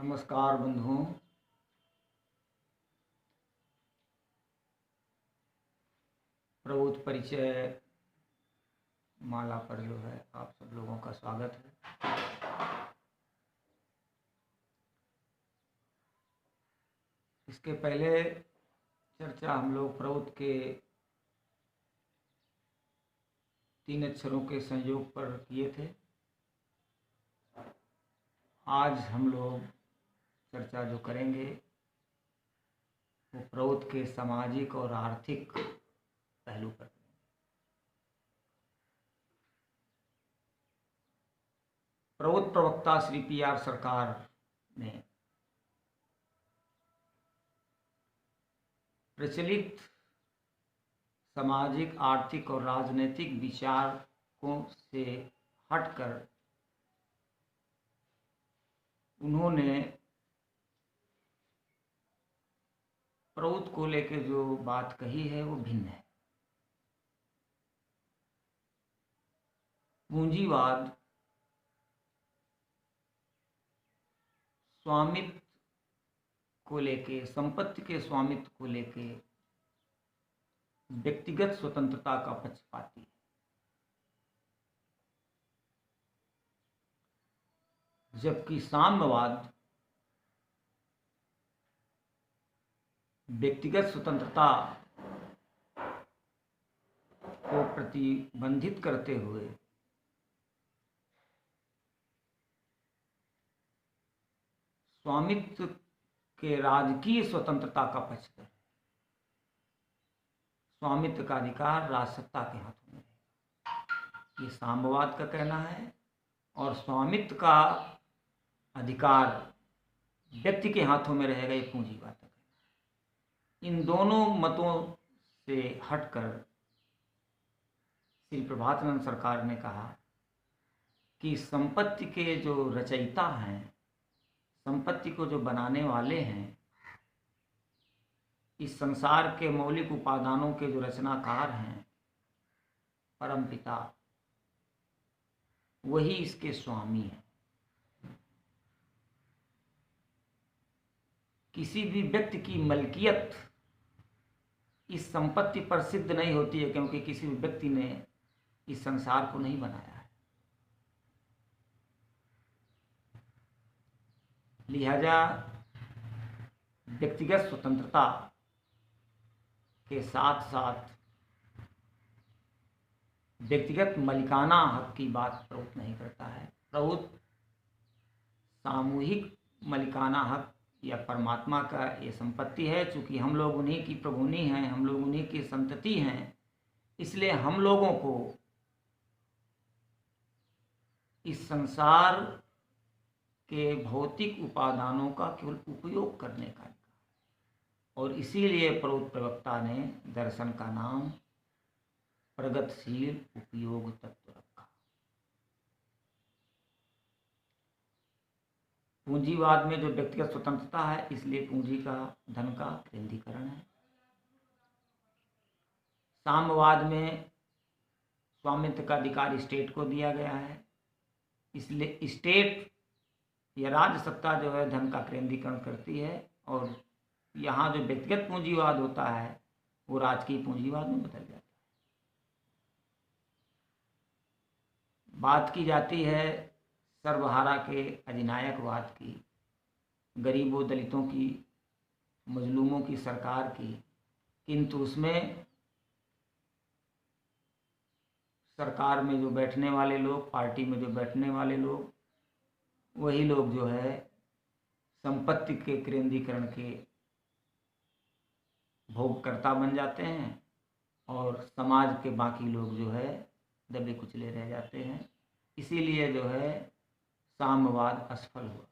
नमस्कार बंधुओं। प्रबोध परिचय माला पर जो है आप सब लोगों का स्वागत है। इसके पहले चर्चा हम लोग प्रबोध के 3 अक्षरों के संयोग पर किए थे। आज हम लोग चर्चा जो करेंगे वो प्रबोध के सामाजिक और आर्थिक पहलू पर। प्रबोध प्रवक्ता श्री पी.आर. सरकार ने प्रचलित सामाजिक, आर्थिक और राजनीतिक विचारों से हटकर उन्होंने प्रबोध को लेकर जो बात कही है वो भिन्न है। पूंजीवाद स्वामित्व को लेके, संपत्ति के स्वामित्व को लेके व्यक्तिगत स्वतंत्रता का पक्षपाती है, जबकि साम्यवाद व्यक्तिगत स्वतंत्रता को प्रतिबंधित करते हुए स्वामित्व के राजकीय स्वतंत्रता का पक्ष है। स्वामित्व का अधिकार राजसत्ता के हाथों में है, ये साम्यवाद का कहना है। और स्वामित्व का अधिकार व्यक्ति के हाथों में रहेगा, ये पूंजीवाद का कहना है। इन दोनों मतों से हटकर श्री प्रभातानंद सरकार ने कहा कि संपत्ति के जो रचयिता हैं, संपत्ति को जो बनाने वाले हैं, इस संसार के मौलिक उपादानों के जो रचनाकार हैं, परमपिता, वही इसके स्वामी हैं। किसी भी व्यक्ति की मलकियत इस संपत्ति पर सिद्ध नहीं होती है, क्योंकि किसी भी व्यक्ति ने इस संसार को नहीं बनाया है। लिहाजा व्यक्तिगत स्वतंत्रता के साथ साथ व्यक्तिगत मलिकाना हक की बात प्रबोध नहीं करता है। प्रबोध सामूहिक मलिकाना हक या परमात्मा का ये संपत्ति है। चूँकि हम लोग उन्हीं की प्रभुनी हैं, हम लोग उन्हीं की संतति हैं, इसलिए हम लोगों को इस संसार के भौतिक उपादानों का केवल उपयोग करने का अधिकार, और इसीलिए प्रबोध प्रवक्ता ने दर्शन का नाम प्रगतिशील उपयोग तत्व रखा। पूंजीवाद में जो व्यक्तिगत स्वतंत्रता है, इसलिए पूंजी का, धन का केंद्रीकरण है। साम्यवाद में स्वामित्व का अधिकार स्टेट को दिया गया है, इसलिए स्टेट या राज्य सत्ता जो है धन का केंद्रीकरण करती है, और यहाँ जो व्यक्तिगत पूंजीवाद होता है वो राजकीय पूंजीवाद में बदल जाता है। बात की जाती है सर्वहारा के अधिनायकवाद की, गरीबों, दलितों की, मजलूमों की सरकार की, किंतु उसमें सरकार में जो बैठने वाले लोग, पार्टी में जो बैठने वाले लोग, वही लोग जो है संपत्ति के केंद्रीकरण के भोगकर्ता बन जाते हैं, और समाज के बाकी लोग जो है दबे कुचले रह जाते हैं। इसीलिए जो है साम्यवाद असफल हुआ।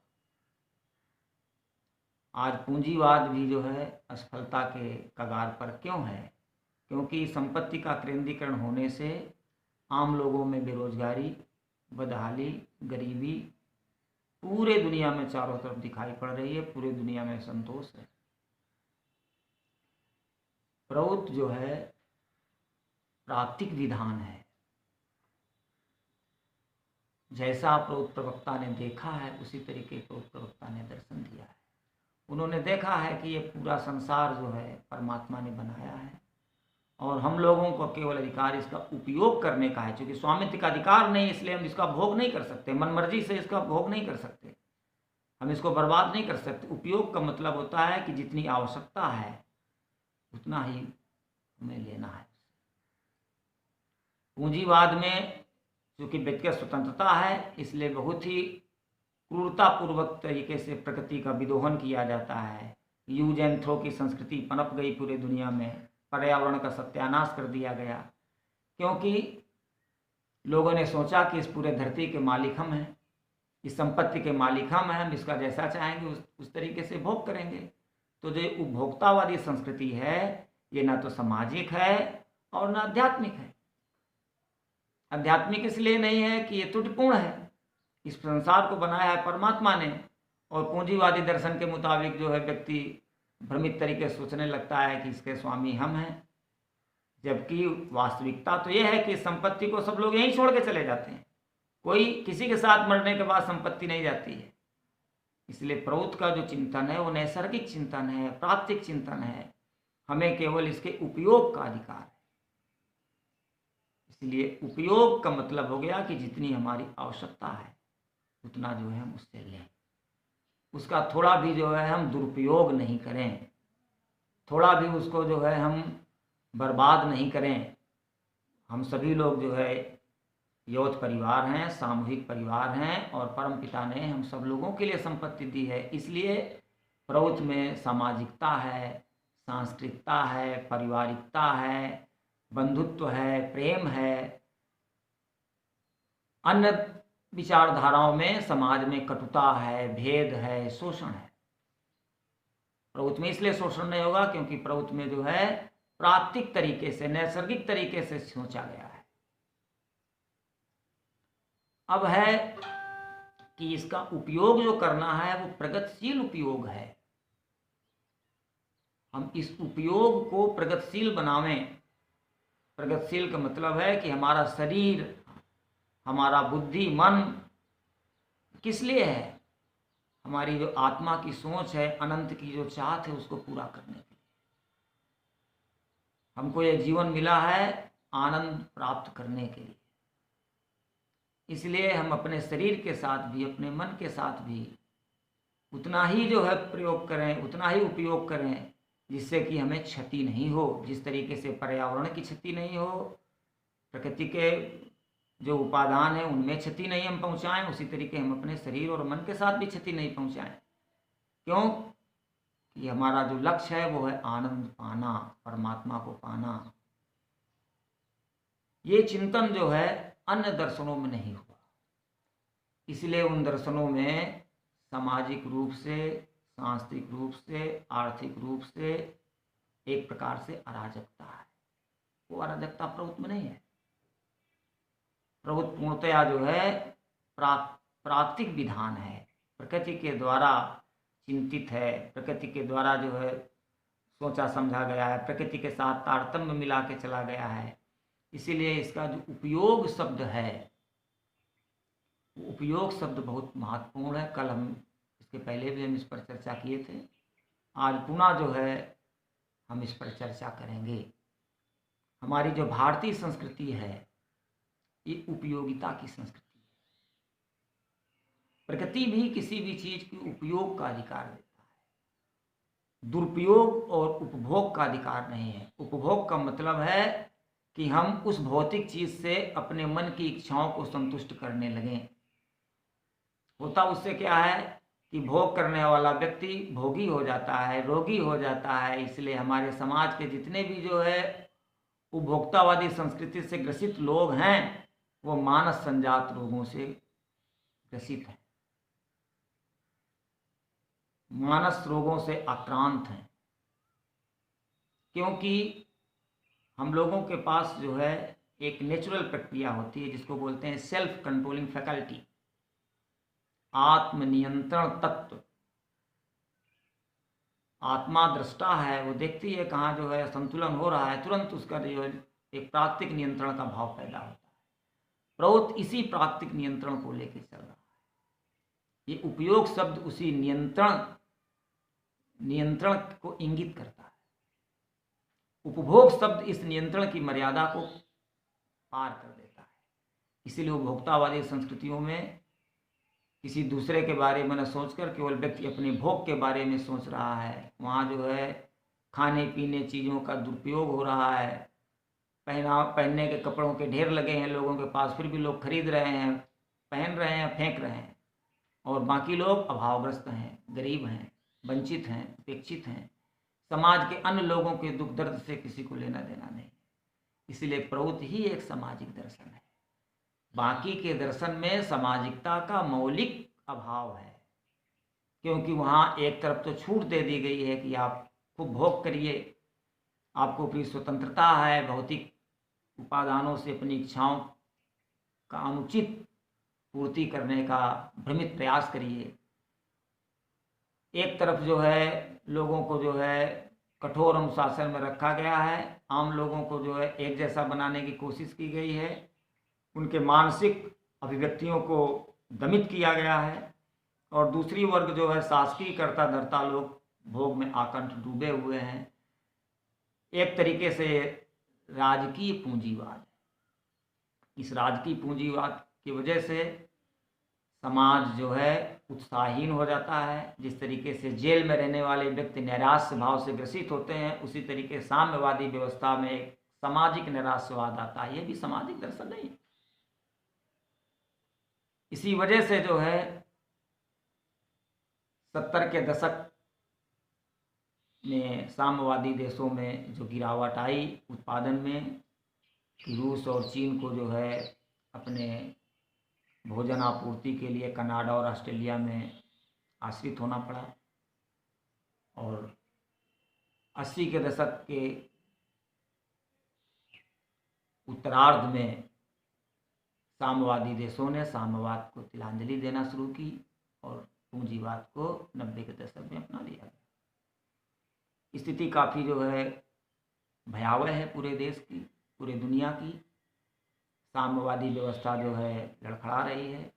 आज पूंजीवाद भी जो है असफलता के कगार पर क्यों है? क्योंकि संपत्ति का केंद्रीकरण होने से आम लोगों में बेरोजगारी, बदहाली, गरीबी पूरे दुनिया में चारों तरफ दिखाई पड़ रही है। पूरे दुनिया में संतोष है। प्रबोध जो है प्राप्तिक विधान है। जैसा प्रौत प्रवक्ता ने देखा है उसी तरीके प्रौत प्रवक्ता ने दर्शन दिया है। उन्होंने देखा है कि ये पूरा संसार जो है परमात्मा ने बनाया है और हम लोगों को केवल अधिकार इसका उपयोग करने का है। क्योंकि स्वामित्व का अधिकार नहीं, इसलिए हम इसका भोग नहीं कर सकते, मनमर्जी से इसका भोग नहीं कर सकते, हम इसको बर्बाद नहीं कर सकते। उपयोग का मतलब होता है कि जितनी आवश्यकता है उतना ही हमें लेना है। पूंजीवाद में चूँकि व्यक्तिगत स्वतंत्रता है, इसलिए बहुत ही क्रूरतापूर्वक तरीके से प्रकृति का विदोहन किया जाता है। यूज एंड थ्रो की संस्कृति पनप गई पूरी दुनिया में, पर्यावरण का सत्यानाश कर दिया गया, क्योंकि लोगों ने सोचा कि इस पूरे धरती के मालिक हम हैं, इस संपत्ति के मालिक हम हैं, हम इसका जैसा चाहेंगे उस तरीके से भोग करेंगे। तो जो उपभोक्तावादी संस्कृति है ये ना तो सामाजिक है और ना आध्यात्मिक है। आध्यात्मिक इसलिए नहीं है कि ये त्रुटिपूर्ण है, इस संसार को बनाया है परमात्मा ने, और पूंजीवादी दर्शन के मुताबिक जो है व्यक्ति भ्रमित तरीके से सोचने लगता है कि इसके स्वामी हम हैं, जबकि वास्तविकता तो ये है कि संपत्ति को सब लोग यहीं छोड़ के चले जाते हैं, कोई किसी के साथ मरने के बाद संपत्ति नहीं जाती है। इसलिए प्रौत का जो चिंतन है वो नैसर्गिक चिंतन है, प्राप्तिक चिंतन है, हमें केवल इसके उपयोग का अधिकार है। इसलिए उपयोग का मतलब हो गया कि जितनी हमारी आवश्यकता है उतना जो है हम उससे लें, उसका थोड़ा भी जो है हम दुरुपयोग नहीं करें, थोड़ा भी उसको जो है हम बर्बाद नहीं करें। हम सभी लोग जो है यौथ परिवार हैं, सामूहिक परिवार हैं, और परमपिता ने हम सब लोगों के लिए संपत्ति दी है। इसलिए प्रौत में सामाजिकता है, सांस्कृतिकता है, पारिवारिकता है, बंधुत्व है, प्रेम है। अन्य विचारधाराओं में समाज में कटुता है, भेद है, शोषण है। प्रौत में इसलिए शोषण नहीं होगा क्योंकि प्रौत में जो है प्राकृतिक तरीके से, नैसर्गिक तरीके से सोचा गया है। अब है कि इसका उपयोग जो करना है वो प्रगतिशील उपयोग है। हम इस उपयोग को प्रगतिशील बनावें। प्रगतिशील का मतलब है कि हमारा शरीर, हमारा बुद्धि, मन किस लिए है? हमारी जो आत्मा की सोच है, अनंत की जो चाहत है, उसको पूरा करने के लिए। हमको ये जीवन मिला है आनंद प्राप्त करने के लिए। इसलिए हम अपने शरीर के साथ भी, अपने मन के साथ भी उतना ही जो है प्रयोग करें, उतना ही उपयोग करें जिससे कि हमें क्षति नहीं हो। जिस तरीके से पर्यावरण की क्षति नहीं हो, प्रकृति के जो उपादान है उनमें क्षति नहीं हम पहुंचाएं, उसी तरीके हम अपने शरीर और मन के साथ भी क्षति नहीं पहुंचाएं। क्यों? कि हमारा जो लक्ष्य है वो है आनंद पाना, परमात्मा को पाना। ये चिंतन जो है अन्य दर्शनों में नहीं हुआ, इसलिए उन दर्शनों में सामाजिक रूप से, सांस्कृतिक रूप से, आर्थिक रूप से एक प्रकार से अराजकता है। वो अराजकता प्रौत में नहीं है। प्रौत पूर्णतया जो है प्राकृतिक विधान है, प्रकृति के द्वारा चिंतित है, प्रकृति के द्वारा जो है सोचा समझा गया है, प्रकृति के साथ तारतम्य मिला के चला गया है। इसीलिए इसका जो उपयोग शब्द है, उपयोग शब्द बहुत महत्वपूर्ण है। कल हम इसके पहले भी हम इस पर चर्चा किए थे, आज पुनः जो है हम इस पर चर्चा करेंगे। हमारी जो भारतीय संस्कृति है ये उपयोगिता की संस्कृति है। प्रकृति भी किसी भी चीज के उपयोग का अधिकार देता है, दुरुपयोग और उपभोग का अधिकार नहीं है। उपभोग का मतलब है कि हम उस भौतिक चीज से अपने मन की इच्छाओं को संतुष्ट करने लगें। होता उससे क्या है कि भोग करने वाला व्यक्ति भोगी हो जाता है, रोगी हो जाता है। इसलिए हमारे समाज के जितने भी जो है उपभोक्तावादी संस्कृति से ग्रसित लोग हैं वो मानस संजात रोगों से ग्रसित हैं, मानस रोगों से आक्रांत हैं। क्योंकि हम लोगों के पास जो है एक नेचुरल प्रक्रिया होती है जिसको बोलते हैं सेल्फ कंट्रोलिंग फैकल्टी, आत्मनियंत्रण तत्व। आत्मा दृष्टा है, वो देखती है कहाँ जो है संतुलन हो रहा है, तुरंत उसका जो है एक प्राकृतिक नियंत्रण का भाव पैदा होता है। प्रौत इसी प्राकृतिक नियंत्रण को लेकर चल रहा है। ये उपयोग शब्द उसी नियंत्रण को इंगित करता है। उपभोग शब्द इस नियंत्रण की मर्यादा को पार कर देता है। इसीलिए उपभोक्तावादी संस्कृतियों में किसी दूसरे के बारे में न सोचकर केवल व्यक्ति अपने भोग के बारे में सोच रहा है। वहाँ जो है खाने पीने चीज़ों का दुरुपयोग हो रहा है, पहनने के कपड़ों के ढेर लगे हैं लोगों के पास, फिर भी लोग खरीद रहे हैं, पहन रहे हैं, फेंक रहे हैं, और बाकी लोग अभावग्रस्त हैं, गरीब हैं, वंचित हैं, उपेक्षित हैं। समाज के अन्य लोगों के दुख दर्द से किसी को लेना देना नहीं। इसलिए प्रौत ही एक सामाजिक दर्शन है। बाकी के दर्शन में सामाजिकता का मौलिक अभाव है, क्योंकि वहाँ एक तरफ तो छूट दे दी गई है कि आप खूब भोग करिए, आपको अपनी स्वतंत्रता है, भौतिक उपादानों से अपनी इच्छाओं का अनुचित पूर्ति करने का भ्रमित प्रयास करिए। एक तरफ जो है लोगों को जो है कठोर अनुशासन में रखा गया है, आम लोगों को जो है एक जैसा बनाने की कोशिश की गई है, उनके मानसिक अभिव्यक्तियों को दमित किया गया है, और दूसरी वर्ग जो है शासकीय कर्ता धर्ता लोग भोग में आकंठ डूबे हुए हैं। एक तरीके से राजकीय पूंजीवाद। इस राजकीय पूंजीवाद की वजह से समाज जो है उत्साहहीन हो जाता है। जिस तरीके से जेल में रहने वाले व्यक्ति नैराश्य भाव से ग्रसित होते हैं, उसी तरीके साम्यवादी व्यवस्था में एक सामाजिक नैराश्यवाद आता है। ये भी सामाजिक दर्शन नहीं है। इसी वजह से जो है 70 के दशक में साम्यवादी देशों में जो गिरावट आई उत्पादन में, रूस और चीन को जो है अपने भोजन आपूर्ति के लिए कनाडा और ऑस्ट्रेलिया में आश्रित होना पड़ा, और 80 के दशक के उत्तरार्ध में साम्यवादी देशों ने साम्यवाद को तिलांजलि देना शुरू की और पूंजीवाद को 90 के दशक में अपना लिया गया। स्थिति काफ़ी जो है भयावह है पूरे देश की, पूरे दुनिया की। साम्यवादी व्यवस्था जो है लड़खड़ा रही है,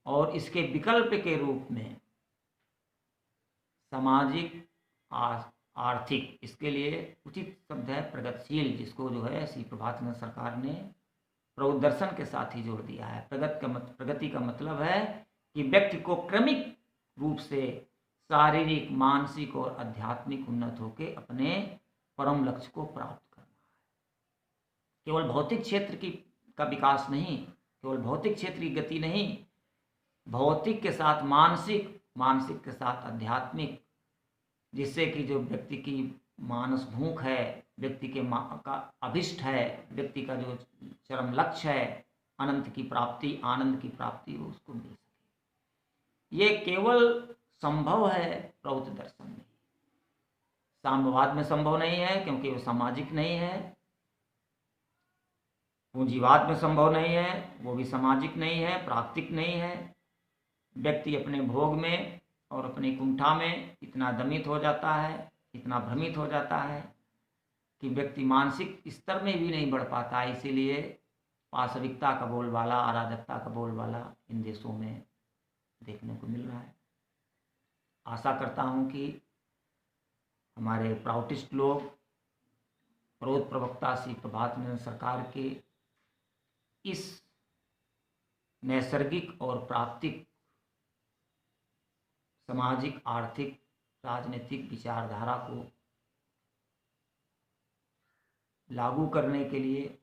और इसके विकल्प के रूप में सामाजिक आर्थिक, इसके लिए उचित शब्द है प्रगतिशील, जिसको जो है श्री प्रभात चंद्र सरकार ने प्रौत दर्शन के साथ ही जोड़ दिया है। प्रगति का मतलब है कि व्यक्ति को क्रमिक रूप से शारीरिक, मानसिक और आध्यात्मिक उन्नत होकर अपने परम लक्ष्य को प्राप्त करना है। केवल भौतिक क्षेत्र का विकास नहीं, केवल भौतिक क्षेत्र की गति नहीं, भौतिक के साथ मानसिक, मानसिक के साथ आध्यात्मिक, जिससे कि जो व्यक्ति की मानस भूख है, व्यक्ति के का अभिष्ट है, व्यक्ति का जो चरम लक्ष्य है, अनंत की प्राप्ति, आनंद की प्राप्ति, वो उसको मिल सके। ये केवल संभव है प्रौत दर्शन में, साम्यवाद में संभव नहीं है, क्योंकि वो सामाजिक नहीं है। पूंजीवाद में संभव नहीं है, वो भी सामाजिक नहीं है, प्राकृतिक नहीं है। व्यक्ति अपने भोग में और अपनी कुंठा में इतना दमित हो जाता है, इतना भ्रमित हो जाता है कि व्यक्ति मानसिक स्तर में भी नहीं बढ़ पाता। इसीलिए पाशविकता का बोलबाला, अराजकता का बोलबाला इन देशों में देखने को मिल रहा है। आशा करता हूँ कि हमारे प्राउटिस्ट लोग प्रौत प्रवक्ता श्री प्रभात चंद्र सरकार के इस नैसर्गिक और प्राकृतिक सामाजिक, आर्थिक, राजनीतिक विचारधारा को लागू करने के लिए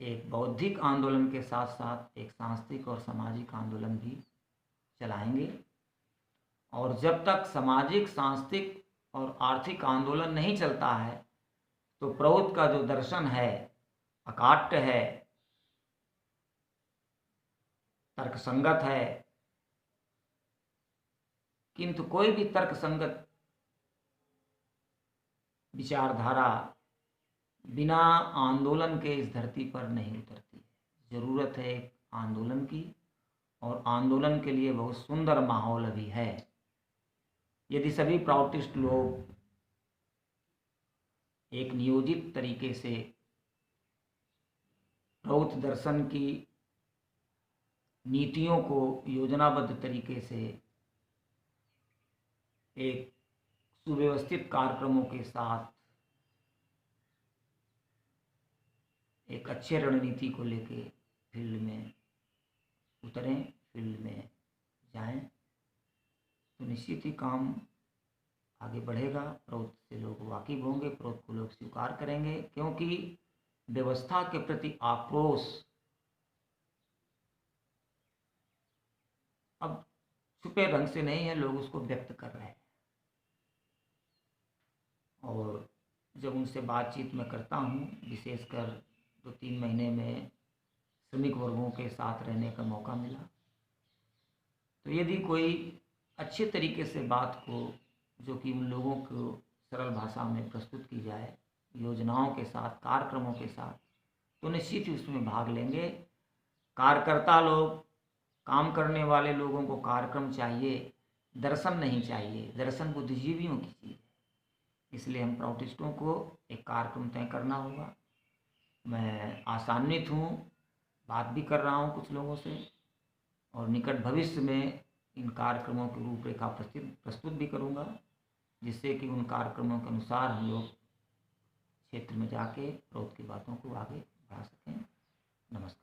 एक बौद्धिक आंदोलन के साथ साथ एक सांस्कृतिक और सामाजिक आंदोलन भी चलाएंगे। और जब तक सामाजिक, सांस्कृतिक और आर्थिक आंदोलन नहीं चलता है, तो प्रौत का जो दर्शन है अकाट्य है, तर्कसंगत है, किंतु कोई भी तर्कसंगत विचारधारा बिना आंदोलन के इस धरती पर नहीं उतरती। जरूरत है एक आंदोलन की, और आंदोलन के लिए बहुत सुंदर माहौल अभी है। यदि सभी प्राउटिस्ट लोग एक नियोजित तरीके से प्रौथ दर्शन की नीतियों को योजनाबद्ध तरीके से एक सुव्यवस्थित कार्यक्रमों के साथ एक अच्छे रणनीति को लेके फील्ड में उतरें, फील्ड में जाएं, तो निश्चित ही काम आगे बढ़ेगा। प्रौथ से लोग वाकिफ होंगे, प्रौथ को लोग स्वीकार करेंगे, क्योंकि व्यवस्था के प्रति आक्रोश अब छुपे ढंग से नहीं है, लोग उसको व्यक्त कर रहे हैं। और जब उनसे बातचीत मैं करता हूँ, विशेषकर 2-3 महीने में श्रमिक वर्गों के साथ रहने का मौका मिला, तो यदि कोई अच्छे तरीके से बात को, जो कि उन लोगों को सरल भाषा में प्रस्तुत की जाए, योजनाओं के साथ, कार्यक्रमों के साथ, तो निश्चित ही उसमें भाग लेंगे। कार्यकर्ता लोग, काम करने वाले लोगों को कार्यक्रम चाहिए, दर्शन नहीं चाहिए। दर्शन बुद्धिजीवियों की चीज़ है, इसलिए हम प्रौथिस्टों को एक कार्यक्रम तय करना होगा। मैं आशान्वित हूँ, बात भी कर रहा हूँ कुछ लोगों से, और निकट भविष्य में इन कार्यक्रमों की रूपरेखा प्रस्तुत भी करूँगा, जिससे कि उन कार्यक्रमों के अनुसार हम लोग क्षेत्र में जाके प्रौथ की बातों को आगे बढ़ा सकें। नमस्कार।